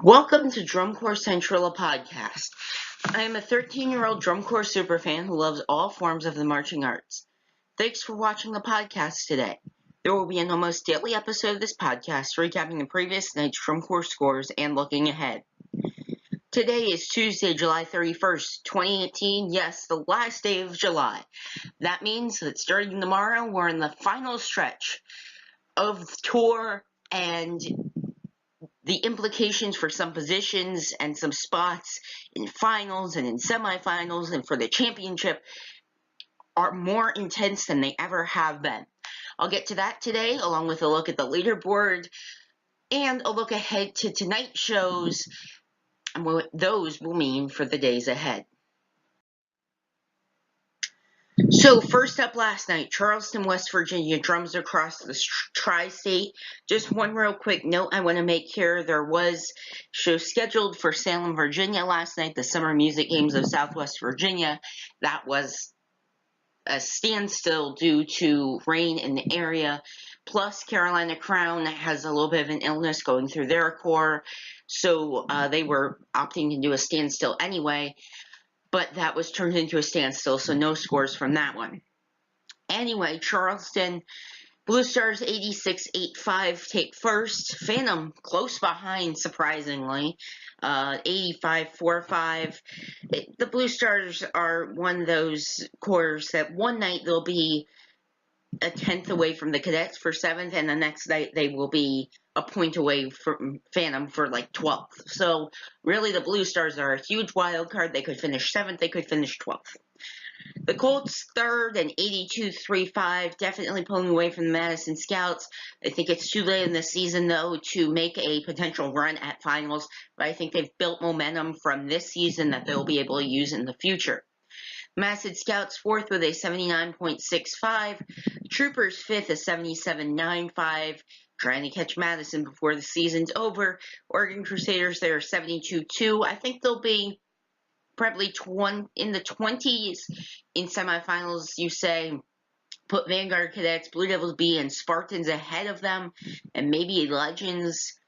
Welcome to Drum Corps Central, a podcast. I am a 13-year-old drum corps superfan who loves all forms of the marching arts. Thanks for watching the podcast today. There will be an almost daily episode of this podcast recapping the previous night's drum corps scores and looking ahead. Today is Tuesday, July 31st, 2018. Yes, the last day of July. That means that starting tomorrow, we're in the final stretch of the tour, and the implications for some positions and some spots in finals and in semifinals and for the championship are more intense than they ever have been. I'll get to that today, along with a look at the leaderboard and a look ahead to tonight's shows and what those will mean for the days ahead. So first up last night, Charleston, West Virginia, drums across the tri-state. Just one real quick note I want to make here. There was show scheduled for Salem, Virginia last night, the Summer Music Games of Southwest Virginia. That was a standstill due to rain in the area. Plus, Carolina Crown has a little bit of an illness going through their corps, so they were opting to do a standstill anyway. But that was turned into a standstill, so no scores from that one. Anyway, Charleston, Blue Stars 86-85 take first. Phantom close behind, surprisingly, 85-45. The Blue Stars are one of those corps that one night they'll be a 10th away from the Cadets for 7th, and the next night they will be a point away from Phantom for like 12th. So really the Blue Stars are a huge wild card. They could finish 7th, they could finish 12th. The Colts third and 82-35, definitely pulling away from the Madison Scouts. I think it's too late in the season, though, to make a potential run at finals, but I think they've built momentum from this season that they'll be able to use in the future. Madison Scouts fourth with a 79.65. Troopers fifth, a 77.95. Trying to catch Madison before the season's over. Oregon Crusaders, they're 72-2. I think they'll be probably in the 20s in semifinals, you say. Put Vanguard Cadets, Blue Devils B, and Spartans ahead of them, and maybe Legends.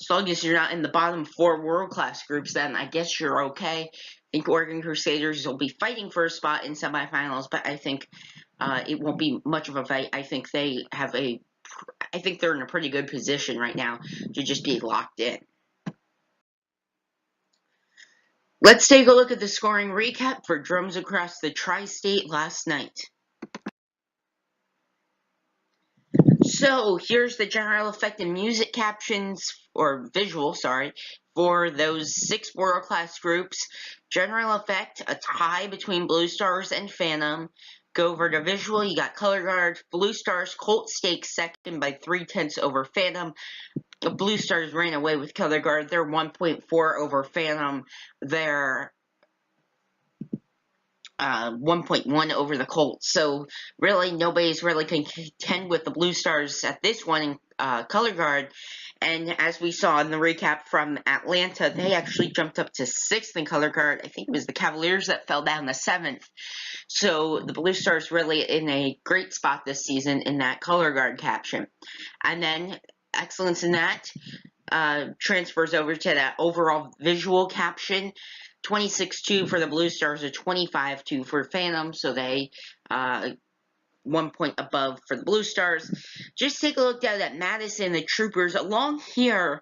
As long as you're not in the bottom 4 world-class groups, then I guess you're okay. I think Oregon Crusaders will be fighting for a spot in semifinals, but I think it won't be much of a fight. I think they're in a pretty good position right now to just be locked in. Let's take a look at the scoring recap for drums across the tri-state last night. So here's the general effect and music captions, or visual, for those 6 world-class groups. General effect, a tie between Blue Stars and Phantom. Go over to visual, you got Color Guard, Blue Stars, Colt stakes second by 3/10 over Phantom. The Blue Stars ran away with Color Guard. They're 1.4 over Phantom. They're 1.1 over the Colts. So really, nobody's really can contend with the Blue Stars at this one in Color Guard. And as we saw in the recap from Atlanta, they actually jumped up to 6th in Color Guard. I think it was the Cavaliers that fell down to 7th. So the Blue Stars really in a great spot this season in that Color Guard caption. And then excellence in that transfers over to that overall visual caption. 26-2 for the Blue Stars, or 25-2 for Phantom, so they 1 point above for the Blue Stars. Just take a look down at Madison, the Troopers. Along here,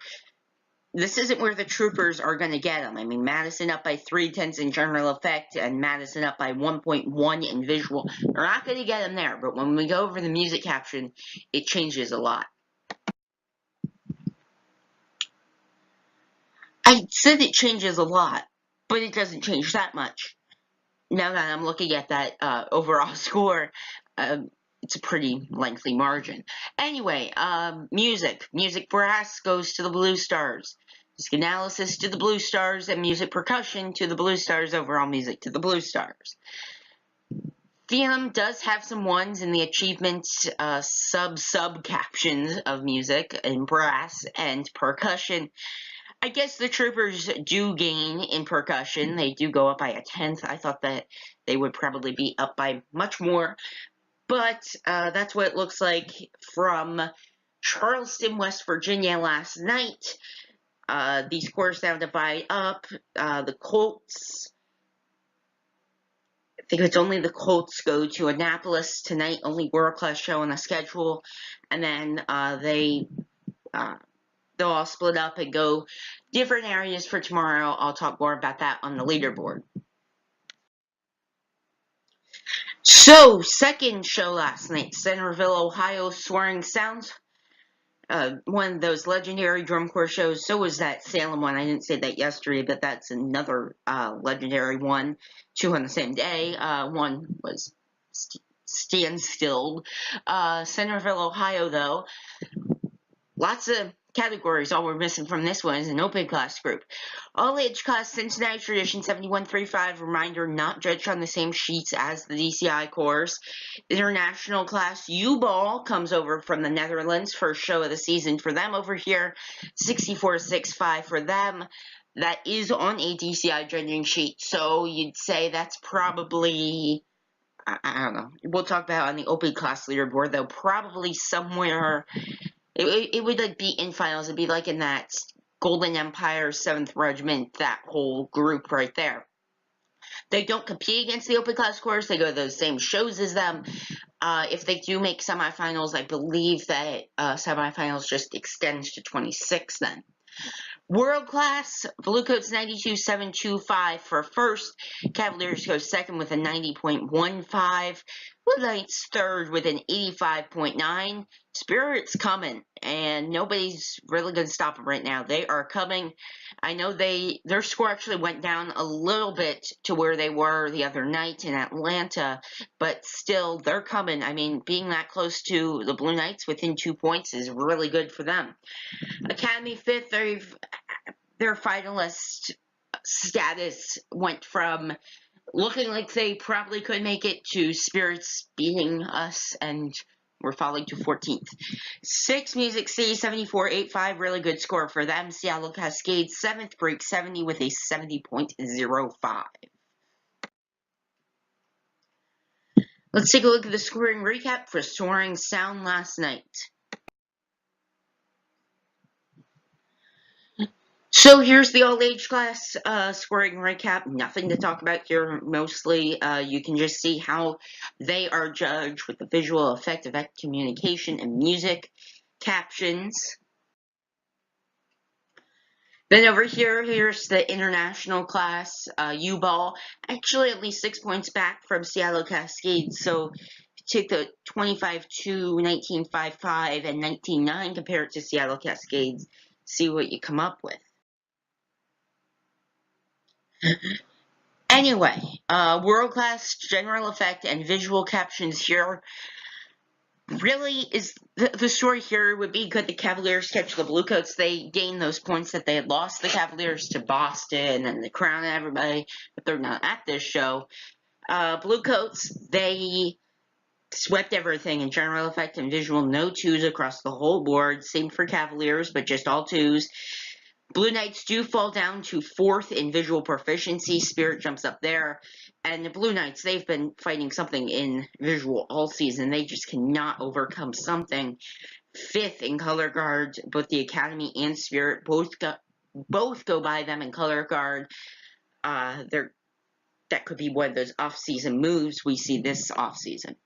this isn't where the Troopers are going to get them. I mean, Madison up by 3/10 in general effect, and Madison up by 1.1 in visual. They're not going to get them there, but when we go over the music caption, it changes a lot. I said it changes a lot, but it doesn't change that much. Now that I'm looking at that overall score, it's a pretty lengthy margin. Anyway, music. Music brass goes to the Blue Stars. Music analysis to the Blue Stars, and music percussion to the Blue Stars. Overall music to the Blue Stars. Phantom does have some ones in the achievements sub captions of music in brass and percussion. I guess the Troopers do gain in percussion. They do go up by a 10th. I thought that they would probably be up by much more. But that's what it looks like from Charleston, West Virginia last night. These scores now divide up. The Colts, I think it's only the Colts go to Annapolis tonight, only world-class show on the schedule. And then they'll all split up and go different areas for tomorrow. I'll talk more about that on the leaderboard. So, second show last night, Centerville, Ohio, Soaring Sounds. One of those legendary drum corps shows. So was that Salem one. I didn't say that yesterday, but that's another legendary one. Two on the same day. One was Stand Still. Centerville, Ohio, though. Lots of categories. All we're missing from this one is an open class group. All age class, Cincinnati Tradition 7135. Reminder, not judged on the same sheets as the DCI course. International class, Jubal comes over from the Netherlands. First show of the season for them over here. 6465 for them. That is on a DCI judging sheet. So you'd say that's probably, I don't know. We'll talk about it on the open class leaderboard, though. Probably somewhere. It would like be in finals. It'd be like in that Golden Empire, 7th Regiment, that whole group right there. They don't compete against the open class course. They go to those same shows as them. If they do make semifinals, I believe that semifinals just extends to 26 then. World class, Bluecoats 92.725 for first. Cavaliers go second with a 90.15. Blue Knights third with an 85.9. Spirit's coming, and nobody's really going to stop them right now. They are coming. I know their score actually went down a little bit to where they were the other night in Atlanta, but still, they're coming. I mean, being that close to the Blue Knights within 2 points is really good for them. Academy fifth, their finalist status went from looking like they probably could make it to Spirits beating us, and we're falling to 14th. 6 Music City 74.85, really good score for them. Seattle Cascades 7th, break 70 with a 70.05. Let's take a look at the scoring recap for Soaring Sound last night. So here's the all-age class scoring recap. Nothing to talk about here. Mostly, you can just see how they are judged with the visual effect, communication, and music captions. Then over here, here's the international class, U-Ball. Actually, at least 6 points back from Seattle Cascades. So take the 25-2, 19.55, and 19.9, compare it to Seattle Cascades. See what you come up with. Anyway, world-class general effect and visual captions here. Really, is the story here would be, could the Cavaliers catch the Bluecoats? They gained those points that they had lost the Cavaliers to Boston and the Crown and everybody, but they're not at this show. Bluecoats, they swept everything in general effect and visual. No 2s across the whole board. Same for Cavaliers, but just all 2s. Blue Knights do fall down to 4th in visual proficiency. Spirit jumps up there. And the Blue Knights, they've been fighting something in visual all season. They just cannot overcome something. 5th in color guard. Both the Academy and Spirit both go by them in color guard. That could be one of those off-season moves we see this off-season.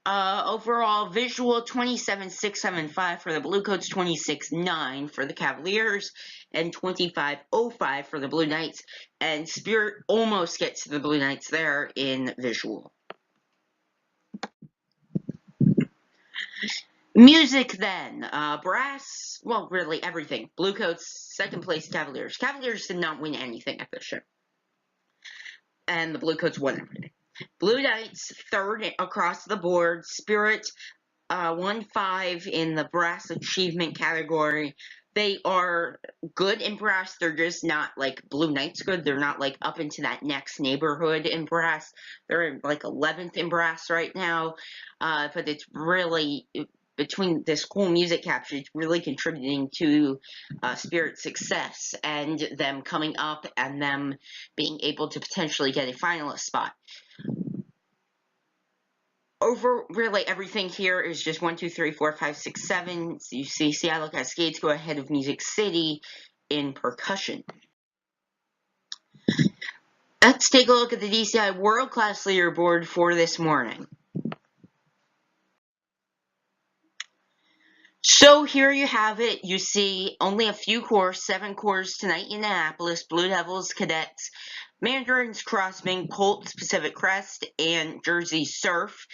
Overall, visual 27.675 for the Bluecoats, 26.9 for the Cavaliers, and 25.05 for the Blue Knights. And Spirit almost gets to the Blue Knights there in visual. Music then. Brass, well, really everything. Bluecoats, second place Cavaliers. Cavaliers did not win anything at this show. And the Bluecoats won everything. Blue Knights, third across the board. Spirit, 1-5 in the brass achievement category. They are good in brass. They're just not like Blue Knights good. They're not like up into that next neighborhood in brass. They're like 11th in brass right now. But it's really, between this cool music capture, it's really contributing to Spirit's success and them coming up and them being able to potentially get a finalist spot. over really everything here is just 1, 2, 3, 4, 5, 6, 7. So you see Seattle Cascades go ahead of Music City in percussion. Let's take a look at the DCI World Class Leaderboard for this morning. So here you have it. You see only a few cores, 7 cores tonight in Annapolis, Blue Devils, Cadets, Mandarins, Crossmen, Colts, Pacific Crest, and Jersey Surf.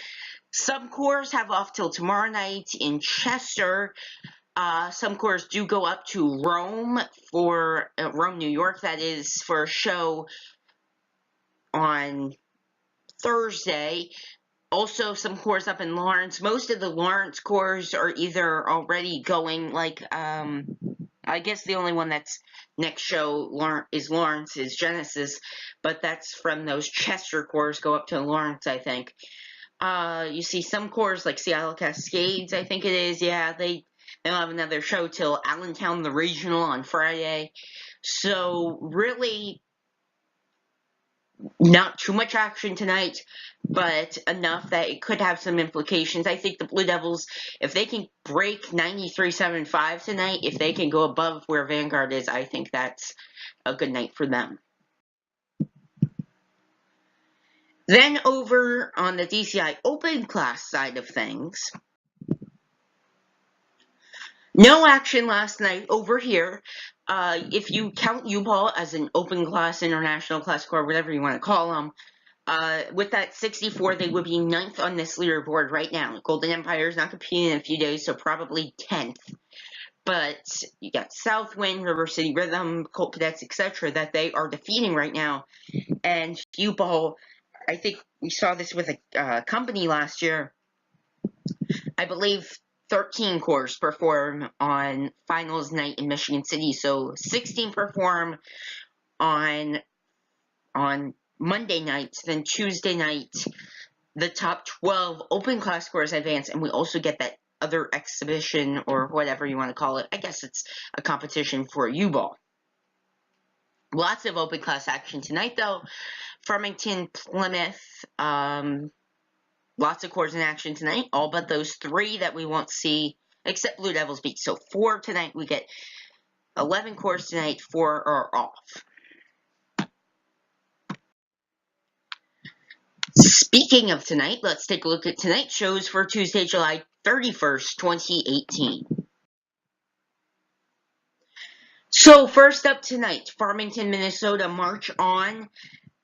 Some cores have off till tomorrow night in Chester. Some cores do go up to Rome for Rome, New York, that is, for a show on Thursday. Also, some cores up in Lawrence. Most of the Lawrence cores are either already going, like, I guess the only one that's next show is Lawrence, is Genesis, but that's from those Chester cores go up to Lawrence, I think. You see some cores like Seattle Cascades, I think it is, yeah, they'll have another show till Allentown, the regional, on Friday. So, really, not too much action tonight, but enough that it could have some implications. I think the Blue Devils, if they can break 93.75 tonight, if they can go above where Vanguard is, I think that's a good night for them. Then over on the DCI Open Class side of things, no action last night over here. If you count Jubal as an open class, international class core, whatever you want to call them, with that 64, they would be 9th on this leaderboard right now. Golden Empire is not competing in a few days, so probably 10th. But you got Southwind, River City Rhythm, Colt Cadets, etc. that they are defeating right now. And Jubal, I think we saw this with a company last year. I believe 13 cores perform on finals night in Michigan City, so 16 perform on Monday night, then Tuesday night, the top 12 open class scores advance, and we also get that other exhibition, or whatever you want to call it. I guess it's a competition for U-Ball. Lots of open class action tonight, though. Farmington, Plymouth, lots of cores in action tonight, all but those 3 that we won't see, except Blue Devils beat. So 4 tonight, we get 11 cores tonight, 4 are off. Speaking of tonight, let's take a look at tonight's shows for Tuesday, July 31st, 2018. So first up tonight, Farmington, Minnesota, March On.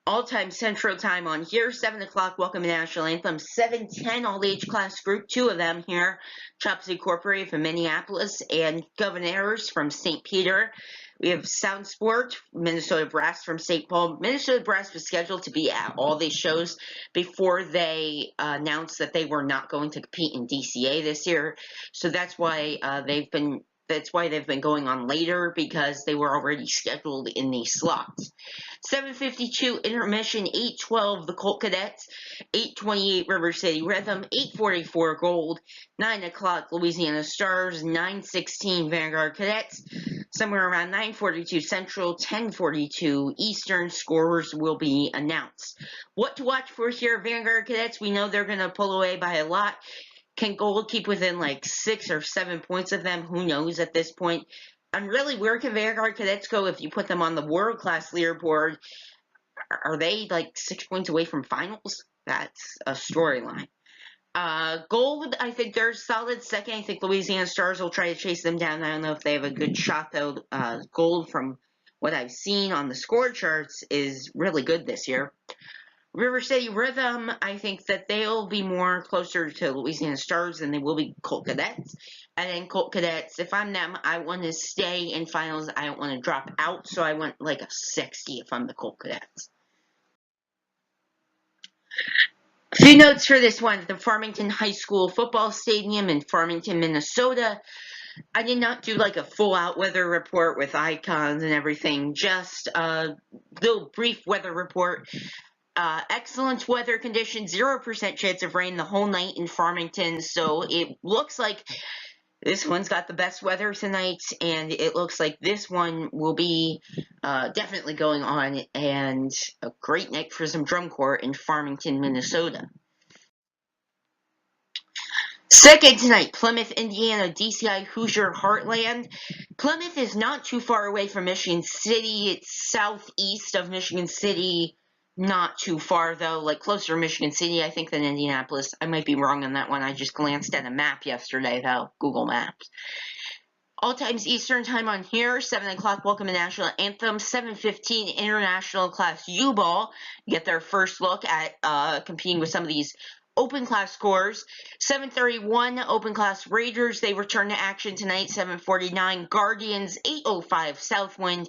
All-time Central Time on here, 7 o'clock, Welcome to National Anthem, 7:10, all-age class group, 2 of them here, Chops Incorporated from Minneapolis, and Governors from St. Peter. We have Sound Sport, Minnesota Brass from St. Paul. Minnesota Brass was scheduled to be at all these shows before they announced that they were not going to compete in DCA this year, so that's why they've been going on later, because they were already scheduled in these slots. 7:52 intermission, 8:12 the Colt Cadets, 8:28 River City Rhythm, 8:44 Gold, 9 o'clock Louisiana Stars, 9:16 Vanguard Cadets, somewhere around 9:42 Central, 10:42 Eastern. Scorers will be announced. What to watch for here, Vanguard Cadets? We know they're going to pull away by a lot. Can Gold keep within like 6 or 7 points of them? Who knows at this point? And really, where can Vanguard Cadets go if you put them on the World Class leaderboard? Are they like 6 points away from finals? That's a storyline. Gold, I think they're solid second. I think Louisiana Stars will try to chase them down. I don't know if they have a good shot, though. Gold, from what I've seen on the score charts, is really good this year. River City Rhythm, I think that they'll be more closer to Louisiana Stars than they will be Colt Cadets. And then Colt Cadets, if I'm them, I want to stay in finals. I don't want to drop out, so I want like a 60 if I'm the Colt Cadets. A few notes for this one. The Farmington High School Football Stadium in Farmington, Minnesota. I did not do like a full-out weather report with icons and everything, just a little brief weather report. Excellent weather conditions, 0% chance of rain the whole night in Farmington, so it looks like this one's got the best weather tonight, and it looks like this one will be definitely going on, and a great night for some drum corps in Farmington, Minnesota. Second tonight, Plymouth, Indiana, DCI Hoosier Heartland. Plymouth is not too far away from Michigan City. It's southeast of Michigan City. Not too far, though, like closer to Michigan City, I think, than Indianapolis. I might be wrong on that one. I just glanced at a map yesterday, though, Google Maps. All times Eastern time on here, 7 o'clock, welcome to National Anthem, 7:15 International Class U-Ball. Get their first look at competing with some of these open class scores. 7:31 open class Raiders, they return to action tonight. 7:49 Guardians, 8:05 Southwind,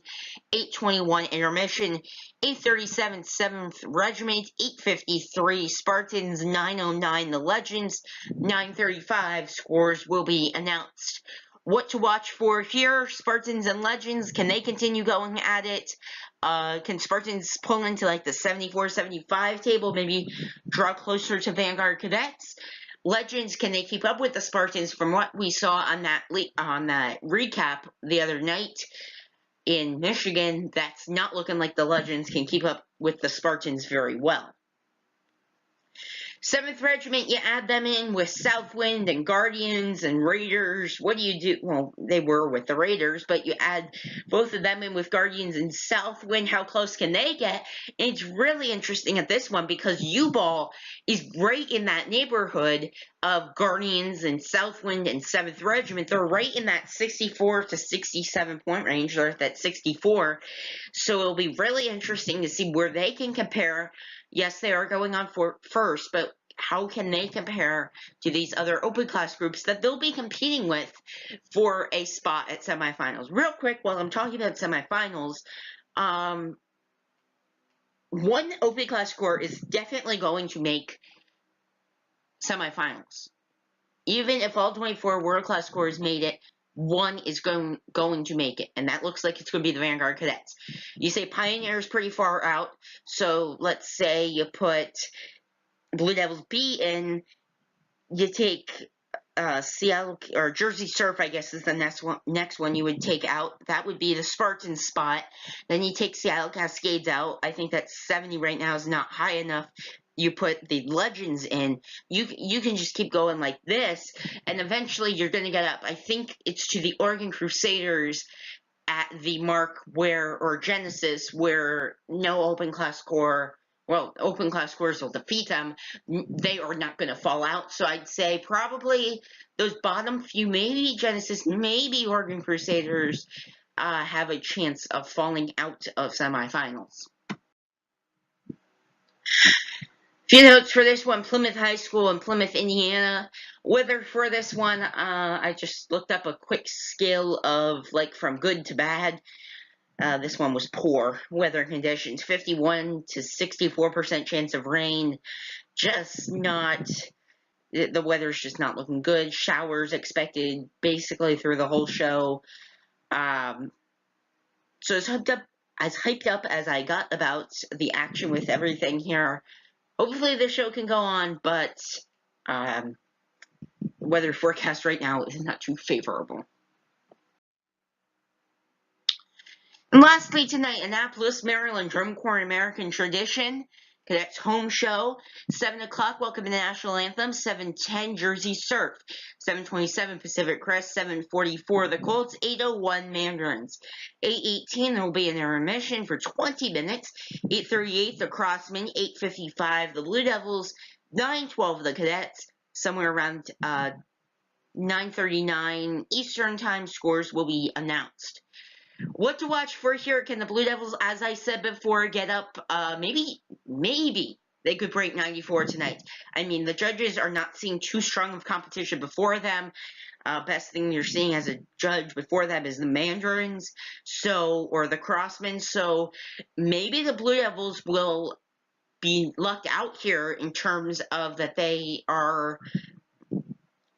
8:21 Intermission, 8:37 7th Regiment, 8:53 Spartans, 9:09 the Legends, 9:35 scores will be announced. What to watch for here, Spartans and Legends, can they continue going at it? Can Spartans pull into like the 74-75 table, maybe draw closer to Vanguard Cadets? Legends, can they keep up with the Spartans from what we saw on that recap the other night in Michigan? That's not looking like the Legends can keep up with the Spartans very well. 7th Regiment, you add them in with Southwind and Guardians and Raiders. What do you do? Well, they were with the Raiders, but you add both of them in with Guardians and Southwind. How close can they get? And it's really interesting at this one because U-Ball is right in that neighborhood of Guardians and Southwind and 7th Regiment. They're right in that 64 to 67 point range. They're at that 64. So it'll be really interesting to see where they can compare. Yes, they are going on for first, but how can they compare to these other open class groups that they'll be competing with for a spot at semifinals? Real quick, while I'm talking about semifinals, one open class score is definitely going to make semifinals. Even if all 24 world class scores made it, one is going to make it, and that looks like it's going to be the Vanguard Cadets. You say Pioneer is pretty far out, so let's say you put Blue Devils B in, you take Seattle or Jersey Surf, I guess is the next one you would take out. That would be the Spartan spot. Then you take Seattle Cascades out. I think that 70 right now is not high enough. You put the Legends in, you can just keep going like this, and eventually you're going to get up. I think it's to the Oregon Crusaders at the mark where, or Genesis, where no open class score, well, open class scores will defeat them. They are not going to fall out. So I'd say probably those bottom few, maybe Genesis, maybe Oregon Crusaders, have a chance of falling out of semifinals. Few notes for this one, Plymouth High School and Plymouth, Indiana. Weather for this one, I just looked up a quick scale of like from good to bad. This one was poor weather conditions, 51 to 64% chance of rain. Just not, the weather's just not looking good. Showers expected basically through the whole show. So as hyped up as I got about the action with everything here, hopefully the show can go on, but weather forecast right now is not too favorable. And lastly tonight, Annapolis, Maryland, Drum Corps American Tradition. Cadets home show, 7 o'clock, welcome to the National Anthem, 7:10 Jersey Surf, 7:27 Pacific Crest, 7:44 the Colts, 8:01 Mandarins, 8:18 there will be an intermission for 20 minutes, 8:38 the Crossmen, 8:55 the Blue Devils, 9:12 the Cadets, somewhere around 9:39 Eastern Time scores will be announced. What to watch for here? Can the Blue Devils, as I said before, get up? Maybe they could break 94 tonight. I mean, the judges are not seeing too strong of competition before them. Best thing you're seeing as a judge before them is the Mandarins, or the Crossmen. So maybe the Blue Devils will be lucked out here in terms of that they are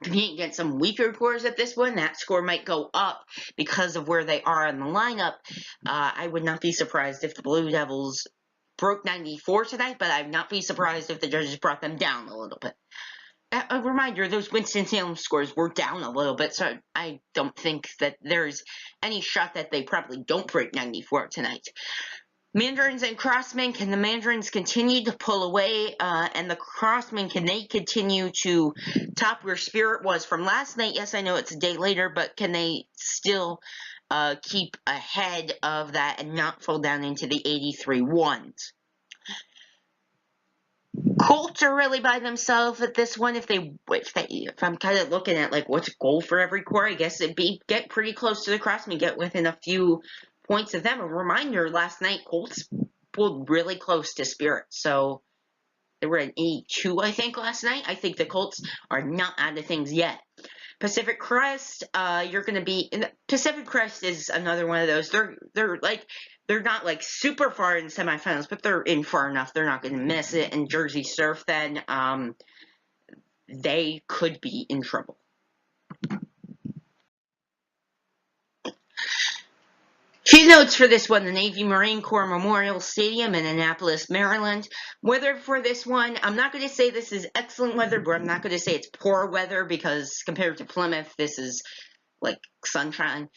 competing against some weaker cores at this one. That score might go up because of where they are in the lineup. I would not be surprised if the Blue Devils broke 94 tonight, but I'd not be surprised if the judges brought them down a little bit. A reminder, those Winston-Salem scores were down a little bit, so I don't think that there's any shot that they probably don't break 94 tonight. Mandarins and Crossmen, can the Mandarins continue to pull away, and the Crossmen, can they continue to top where Spirit was from last night? Yes, I know it's a day later, but can they still keep ahead of that and not fall down into the 83 ones? Colts are really by themselves at this one. If I'm kind of looking at like what's a goal for every core, I guess it'd be get pretty close to the Crossmen, get within a few points of them. A reminder: last night Colts pulled really close to Spirit, so they were at 82, I think, last night. I think the Colts are not out of things yet. Pacific Crest, you're going to be Pacific Crest is another one of those. They're not like super far in semifinals, but they're in far enough. They're not going to miss it. And Jersey Surf, then they could be in trouble. Few notes for this one: the Navy Marine Corps Memorial Stadium in Annapolis, Maryland. Weather for this one, I'm not going to say this is excellent weather, but I'm not going to say it's poor weather, because compared to Plymouth, this is like sunshine.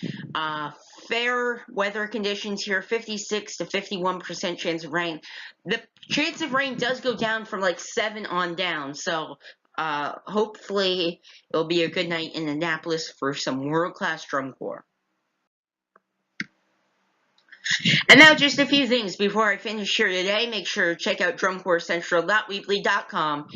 Fair weather conditions here, 56 to 51% chance of rain. The chance of rain does go down from like 7 on down, so hopefully it'll be a good night in Annapolis for some world-class drum corps. And now just a few things before I finish here today. Make sure to check out drumcorpscentral.weebly.com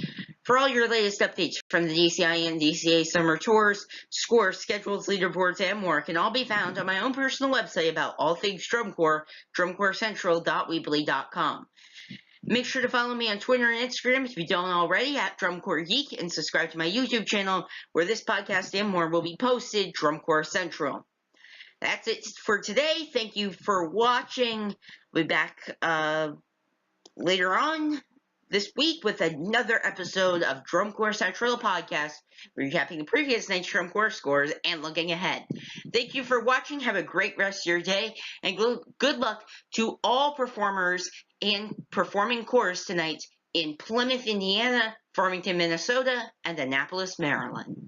for all your latest updates from the DCI and DCA summer tours, scores, schedules, leaderboards, and more can all be found on my own personal website about all things drum corps, drumcorpscentral.weebly.com. Make sure to follow me on Twitter and Instagram if you don't already at Drum Corps Geek, and subscribe to my YouTube channel where this podcast and more will be posted, Drum Corps Central. That's it for today. Thank you for watching. We'll be back later on this week with another episode of Drum Corps Central podcast, recapping the previous night's Drum Corps scores and looking ahead. Thank you for watching. Have a great rest of your day, and good luck to all performers and performing corps tonight in Plymouth, Indiana, Farmington, Minnesota, and Annapolis, Maryland.